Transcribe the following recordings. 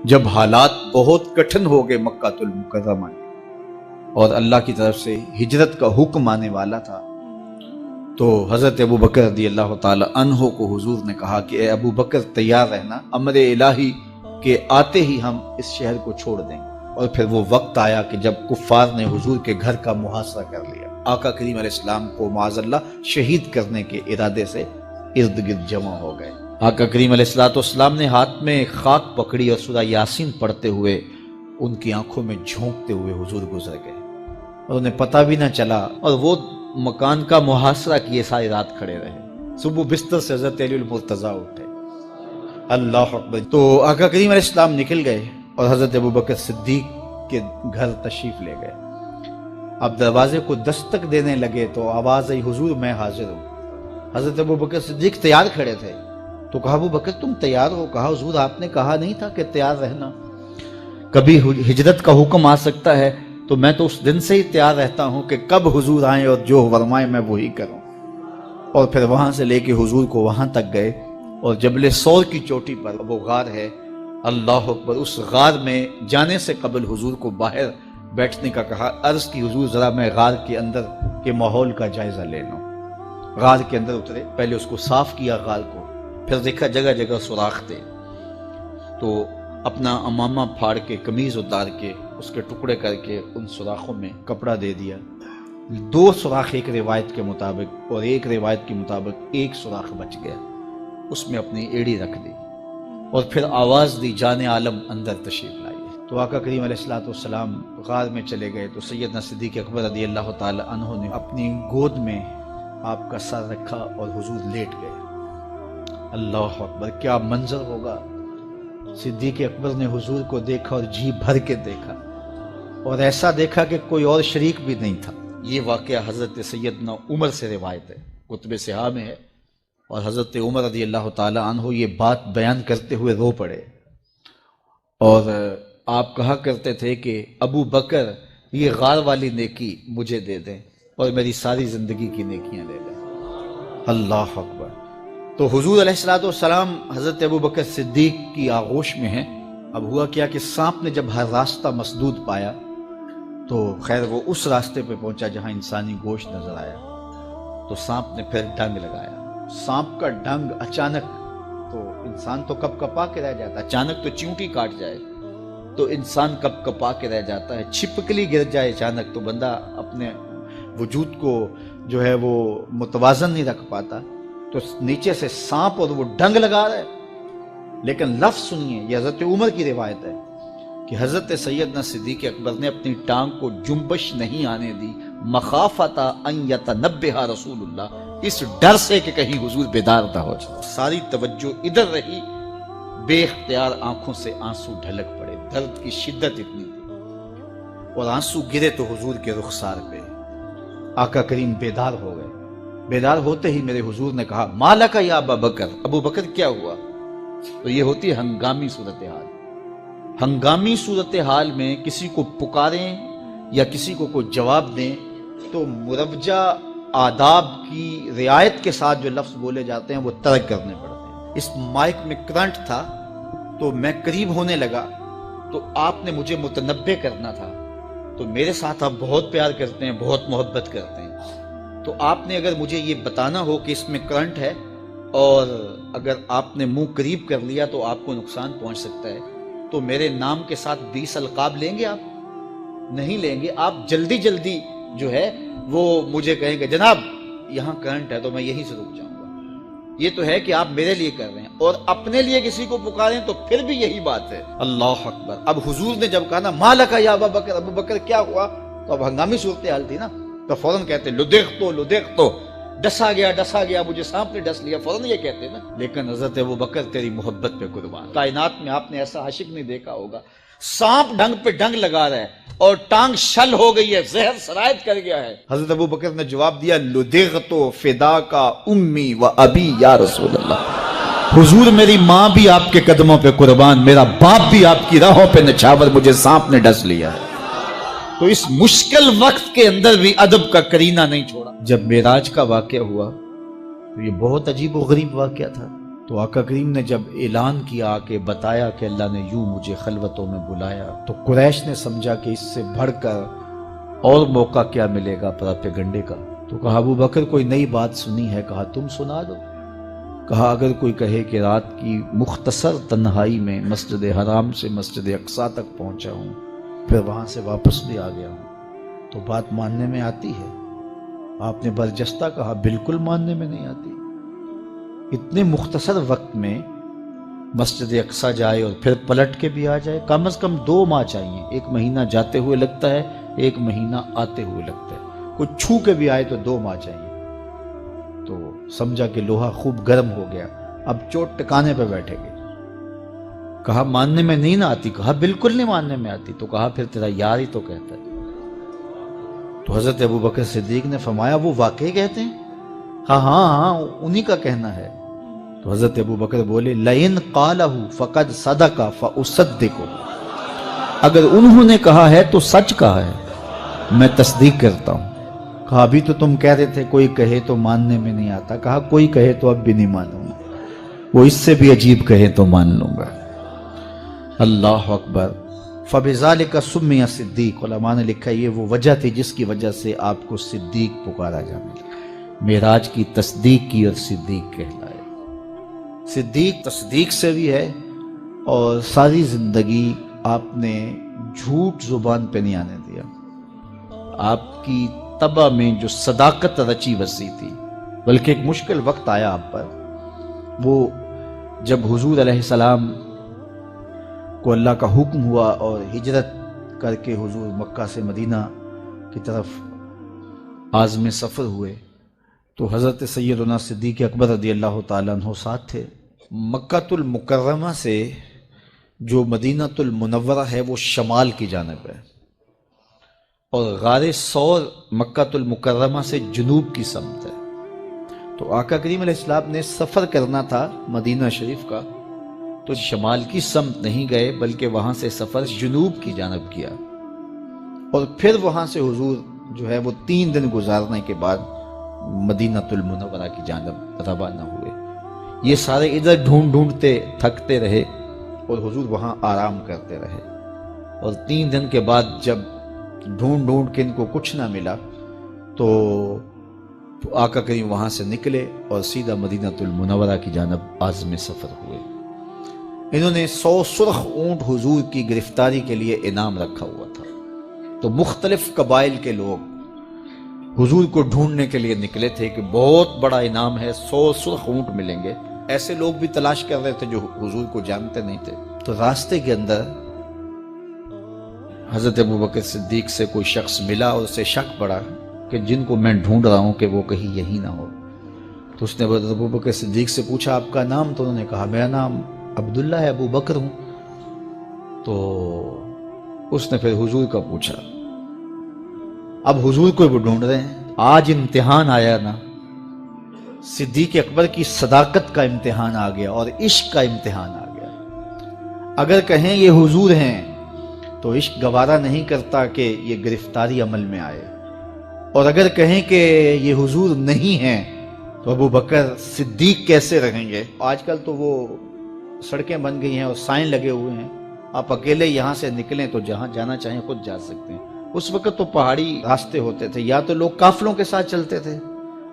جب حالات بہت کٹھن ہو گئے مکہ المکرمہ اور اللہ کی طرف سے ہجرت کا حکم آنے والا تھا، تو حضرت ابو بکر رضی اللہ تعالی عنہ کو حضور نے کہا کہ اے ابو بکر تیار رہنا، امر الہی کے آتے ہی ہم اس شہر کو چھوڑ دیں گے۔ اور پھر وہ وقت آیا کہ جب کفار نے حضور کے گھر کا محاصرہ کر لیا، آقا کریم علیہ السلام کو معاذ اللہ شہید کرنے کے ارادے سے ارد گرد جمع ہو گئے۔ آقا کریم علیہ السلام نے ہاتھ میں خاک پکڑی اور سورہ یاسین پڑھتے ہوئے ان کی آنکھوں میں جھونکتے ہوئے حضور گزر گئے اور انہیں پتہ بھی نہ چلا، اور وہ مکان کا محاصرہ کیے ساری رات کھڑے رہے۔ صبح بستر سے حضرت علی المرتضیٰ اٹھے، اللہ اکبر۔ تو آقا کریم علیہ السلام نکل گئے اور حضرت ابو بکر صدیق کے گھر تشریف لے گئے۔ اب دروازے کو دستک دینے لگے تو آواز آئی، حضور میں حاضر ہوں۔ حضرت ابو بکر صدیق تیار کھڑے تھے، تو کہا ابو بکر تم تیار ہو؟ کہا حضور آپ نے کہا نہیں تھا کہ تیار رہنا، کبھی ہجرت کا حکم آ سکتا ہے، تو میں تو اس دن سے ہی تیار رہتا ہوں کہ کب حضور آئیں اور جو فرمائیں میں وہی کروں۔ اور پھر وہاں سے لے کے حضور کو وہاں تک گئے، اور جبل سور کی چوٹی پر وہ غار ہے، اللہ اکبر، اس غار میں جانے سے قبل حضور کو باہر بیٹھنے کا کہا۔ عرض کی حضور ذرا میں غار کے اندر کے ماحول کا جائزہ لے لوں۔ غار کے اندر اترے، پہلے اس کو صاف کیا غار کو، پھر دیکھا جگہ جگہ سوراخ تھے، تو اپنا امامہ پھاڑ کے قمیض اتار کے اس کے ٹکڑے کر کے ان سوراخوں میں کپڑا دے دیا۔ 2 سوراخ ایک روایت کے مطابق، اور ایک روایت کے مطابق 1 سوراخ بچ گیا، اس میں اپنی ایڑی رکھ دی، اور پھر آواز دی جان عالم اندر تشریف لائیے۔ تو آقا کریم علیہ السلام غار میں چلے گئے، تو سیدنا صدیق اکبر رضی اللہ تعالی عنہ نے اپنی گود میں آپ کا سر رکھا اور حضور لیٹ گئے۔ اللہ اکبر، کیا منظر ہوگا! صدیق اکبر نے حضور کو دیکھا اور جی بھر کے دیکھا، اور ایسا دیکھا کہ کوئی اور شریک بھی نہیں تھا۔ یہ واقعہ حضرت سیدنا عمر سے روایت ہے، کتب صحاح میں ہے، اور حضرت عمر رضی اللہ تعالی عنہ یہ بات بیان کرتے ہوئے رو پڑے، اور آپ کہا کرتے تھے کہ ابو بکر یہ غار والی نیکی مجھے دے دیں اور میری ساری زندگی کی نیکیاں لے لیں۔ اللہ اکبر۔ تو حضور علیہ السلام حضرت ابو بکر صدیق کی آغوش میں ہیں۔ اب ہوا کیا کہ سانپ نے جب ہر راستہ مسدود پایا، تو خیر وہ اس راستے پہ پہنچا جہاں انسانی گوشت نظر آیا، تو سانپ نے پھر ڈنگ لگایا۔ سانپ کا ڈنگ اچانک، تو انسان تو کپ کپا کے رہ جاتا ہے، اچانک تو چیونٹی کاٹ جائے تو انسان کپ کپا کے رہ جاتا ہے، چھپکلی گر جائے اچانک تو بندہ اپنے وجود کو جو ہے وہ متوازن نہیں رکھ پاتا، تو نیچے سے سانپ اور وہ ڈنگ لگا رہا ہے۔ لیکن لفظ سنیے، یہ حضرت عمر کی روایت ہے کہ حضرت سیدنا صدیق اکبر نے اپنی ٹانگ کو جنبش نہیں آنے دی، مخافتا ان یتنبہ رسول اللہ، اس ڈر سے کہ کہیں حضور بیدار نہ ہو جائے۔ ساری توجہ ادھر رہی، بے اختیار آنکھوں سے آنسو ڈھلک پڑے، درد کی شدت اتنی تھی، اور آنسو گرے تو حضور کے رخسار پہ۔ آقا کریم بیدار ہو گئے۔ بیدار ہوتے ہی میرے حضور نے کہا، مالک یا ابا بکر، ابو بکر کیا ہوا؟ تو یہ ہوتی ہے ہنگامی صورتحال۔ ہنگامی صورتحال میں کسی کو پکاریں یا کسی کو کوئی جواب دیں تو مروجہ آداب کی رعایت کے ساتھ جو لفظ بولے جاتے ہیں وہ ترک کرنے پڑتے ہیں۔ اس مائک میں کرنٹ تھا، تو میں قریب ہونے لگا، تو آپ نے مجھے متنبہ کرنا تھا، تو میرے ساتھ آپ بہت پیار کرتے ہیں، بہت محبت کرتے ہیں، تو آپ نے اگر مجھے یہ بتانا ہو کہ اس میں کرنٹ ہے، اور اگر آپ نے منہ قریب کر لیا تو آپ کو نقصان پہنچ سکتا ہے، تو میرے نام کے ساتھ 20 القاب لیں گے؟ آپ نہیں لیں گے، آپ جلدی جلدی جو ہے وہ مجھے کہیں گے جناب یہاں کرنٹ ہے، تو میں یہیں سے رک جاؤں گا۔ یہ تو ہے کہ آپ میرے لیے کر رہے ہیں، اور اپنے لیے کسی کو پکاریں تو پھر بھی یہی بات ہے۔ اللہ اکبر۔ اب حضور نے جب کہا نا مالک یا ابا بکر، ابو بکر کیا ہوا، تو اب ہنگامی صورتحال تھی نا، تو فوراً کہتے لدغت، ڈسا گیا، مجھے سانپ نے ڈس لیا، فوراً یہ کہتے نا۔ لیکن حضرت ابو بکر تیری محبت پہ قربان، کائنات میں آپ نے ایسا عاشق نہیں دیکھا ہوگا، سانپ ڈنگ پہ ڈنگ لگا رہا ہے اور ٹانگ شل ہو گئی ہے، زہر سرایت کر گیا ہے۔ حضرت ابو بکر نے جواب دیا، لدغت فداک امی و ابی یا رسول اللہ، حضور میری ماں بھی آپ کے قدموں پہ قربان، میرا باپ بھی آپ کی راہوں پہ نچھاور، مجھے سانپ نے ڈس لیا ہے۔ تو اس مشکل وقت کے اندر بھی ادب کا کرینہ نہیں چھوڑا۔ جب معراج کا واقعہ ہوا تو یہ بہت عجیب و غریب واقعہ تھا، تو تو آقا کریم نے جب اعلان کیا کہ بتایا کہ اللہ نے یوں مجھے خلوتوں میں بلایا، تو قریش نے سمجھا کہ اس سے بڑھ کر اور موقع کیا ملے گا پروپیگنڈے کا۔ تو کہا ابو بکر کوئی نئی بات سنی ہے؟ کہا تم سنا دو۔ کہا اگر کوئی کہے کہ رات کی مختصر تنہائی میں مسجد حرام سے مسجد اقصیٰ تک پہنچا ہوں، پھر وہاں سے واپس بھی آ گیا ہوں، تو بات ماننے میں آتی ہے؟ آپ نے برجستہ کہا بالکل ماننے میں نہیں آتی۔ اتنے مختصر وقت میں مسجد اقصیٰ جائے اور پھر پلٹ کے بھی آ جائے، کم از کم 2 ماہ چاہیے۔ 1 مہینہ جاتے ہوئے لگتا ہے، 1 مہینہ آتے ہوئے لگتا ہے، کوئی چھو کے بھی آئے تو 2 ماہ چاہیے۔ تو سمجھا کہ لوہا خوب گرم ہو گیا، اب چوٹ ٹکانے پہ بیٹھے گے۔ کہا ماننے میں نہیں نہ آتی؟ کہا بالکل نہیں ماننے میں آتی۔ تو کہا پھر تیرا یار ہی تو کہتا ہے۔ تو حضرت ابو بکر صدیق نے فرمایا وہ واقعی کہتے ہیں؟ ہاں ہاں ہاں انہی کا کہنا ہے۔ تو حضرت ابو بکر بولے لئن قالہ فقد صدق فاصدقہ، اگر انہوں نے کہا ہے تو سچ کہا ہے، میں تصدیق کرتا ہوں۔ کہا ابھی تو تم کہہ رہے تھے کوئی کہے تو ماننے میں نہیں آتا، کہا کوئی کہے تو اب بھی نہیں مانوں گا، وہ اس سے بھی عجیب کہے تو مان لوں گا۔ اللہ اکبر۔ فبذالک سمی صدیق، علماء نے لکھا یہ وہ وجہ تھی جس کی وجہ سے آپ کو صدیق پکارا جانے لگا۔ معراج کی تصدیق کی اور صدیق کہلائے۔ صدیق تصدیق سے بھی ہے، اور ساری زندگی آپ نے جھوٹ زبان پہ نہیں آنے دیا۔ آپ کی طبع میں جو صداقت رچی بسی تھی، بلکہ ایک مشکل وقت آیا آپ پر، وہ جب حضور علیہ السلام کو اللہ کا حکم ہوا اور ہجرت کر کے حضور مکہ سے مدینہ کی طرف عازم سفر ہوئے، تو حضرت سیدنا صدیق اکبر رضی اللہ تعالیٰ عنہ ساتھ تھے۔ مکہ المکرمہ سے جو مدینہ المنورہ ہے وہ شمال کی جانب ہے، اور غار ثور مکہ المکرمہ سے جنوب کی سمت ہے۔ تو آقا کریم علیہ السلام نے سفر کرنا تھا مدینہ شریف کا، تو شمال کی سمت نہیں گئے بلکہ وہاں سے سفر جنوب کی جانب کیا، اور پھر وہاں سے حضور جو ہے وہ 3 دن گزارنے کے بعد مدینہ المنورہ کی جانب روانہ ہوئے۔ یہ سارے ادھر ڈھونڈتے تھکتے رہے اور حضور وہاں آرام کرتے رہے، اور 3 دن کے بعد جب ڈھونڈ کے ان کو کچھ نہ ملا تو آقا کریم وہاں سے نکلے اور سیدھا مدینہ المنورہ کی جانب عازم سفر ہوئے۔ انہوں نے 100 سرخ اونٹ حضور کی گرفتاری کے لیے انعام رکھا ہوا تھا، تو مختلف قبائل کے لوگ حضور کو ڈھونڈنے کے لیے نکلے تھے کہ بہت بڑا انعام ہے، 100 سرخ اونٹ ملیں گے۔ ایسے لوگ بھی تلاش کر رہے تھے جو حضور کو جانتے نہیں تھے۔ تو راستے کے اندر حضرت ابوبکر صدیق سے کوئی شخص ملا اور اسے شک پڑا کہ جن کو میں ڈھونڈ رہا ہوں کہ وہ کہیں یہی نہ ہو۔ تو اس نے حضرت ابوبکر صدیق سے پوچھا آپ کا نام؟ تو انہوں نے کہا میرا نام عبداللہ ہے، ابو بکر ہوں۔ تو اس نے پھر حضور کا پوچھا۔ اب حضور کو وہ ڈھونڈ رہے ہیں۔ آج امتحان آیا نا، صدیق اکبر کی صداقت کا امتحان آ گیا اور عشق کا امتحان آ گیا۔ اگر کہیں یہ حضور ہیں تو عشق گوارا نہیں کرتا کہ یہ گرفتاری عمل میں آئے، اور اگر کہیں کہ یہ حضور نہیں ہیں تو ابو بکر صدیق کیسے رہیں گے؟ آج کل تو وہ سڑکیں بن گئی ہیں اور سائن لگے ہوئے ہیں، آپ اکیلے یہاں سے نکلیں تو جہاں جانا چاہیں خود جا سکتے ہیں۔ اس وقت تو پہاڑی راستے ہوتے تھے، یا تو لوگ قافلوں کے ساتھ چلتے تھے،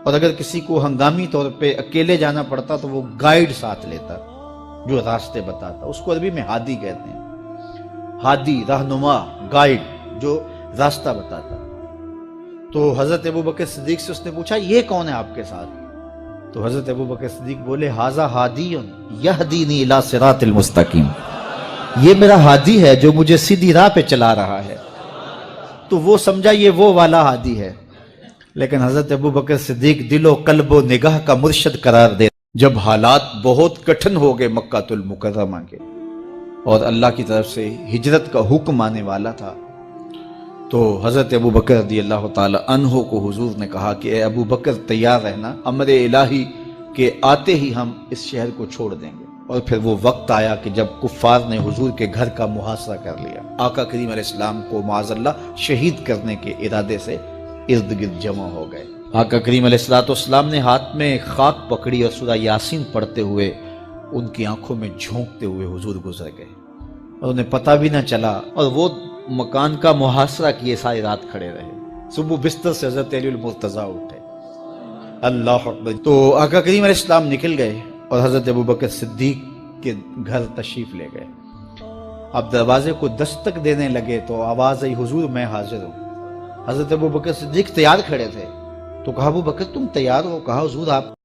اور اگر کسی کو ہنگامی طور پہ اکیلے جانا پڑتا تو وہ گائیڈ ساتھ لیتا جو راستے بتاتا۔ اس کو عربی میں ہادی کہتے ہیں، ہادی، رہنما، گائیڈ جو راستہ بتاتا۔ تو حضرت ابوبکر صدیق سے اس نے پوچھا یہ کون ہے آپ کے ساتھ؟ تو حضرت ابوبکر صدیق بولے ھذا ھادی یہدینی الی صراط المستقیم، یہ میرا ہادی ہے جو مجھے سیدھی راہ پہ چلا رہا ہے۔ تو وہ سمجھا یہ وہ والا ہادی ہے، لیکن حضرت ابوبکر صدیق دل و قلب و نگاہ کا مرشد قرار دے۔ جب حالات بہت کٹھن ہو گئے مکہ المکرمہ کے اور اللہ کی طرف سے ہجرت کا حکم آنے والا تھا، تو حضرت ابوبکر رضی اللہ تعالی عنہ کو حضور نے کہا کہ اے ابوبکر تیار رہنا، امر الہی کے آتے ہی ہم اس شہر کو چھوڑ دیں گے۔ اور پھر وہ وقت آیا کہ جب کفار نے حضور کے گھر کا محاصرہ کر لیا، آقا کریم علیہ السلام کو معاذ اللہ شہید کرنے کے ارادے سے ارد گرد جمع ہو گئے۔ آقا کریم علیہ السلام نے ہاتھ میں خاک پکڑی اور سورہ یاسین پڑھتے ہوئے ان کی آنکھوں میں جھونکتے ہوئے حضور گزر گئے اور انہیں پتہ بھی نہ چلا، اور وہ مکان کا محاصرہ کیے ساری رات کھڑے رہے۔ صبح بستر سے حضرت علی المرتضیٰ اٹھے، اللہ اکبر۔ تو آقا کریم علیہ السلام نکل گئے اور حضرت ابوبکر صدیق کے گھر تشریف لے گئے۔ اب دروازے کو دستک دینے لگے تو آواز آئی، حضور میں حاضر ہوں۔ حضرت ابوبکر صدیق تیار کھڑے تھے، تو کہا ابوبکر تم تیار ہو؟ کہا حضور آپ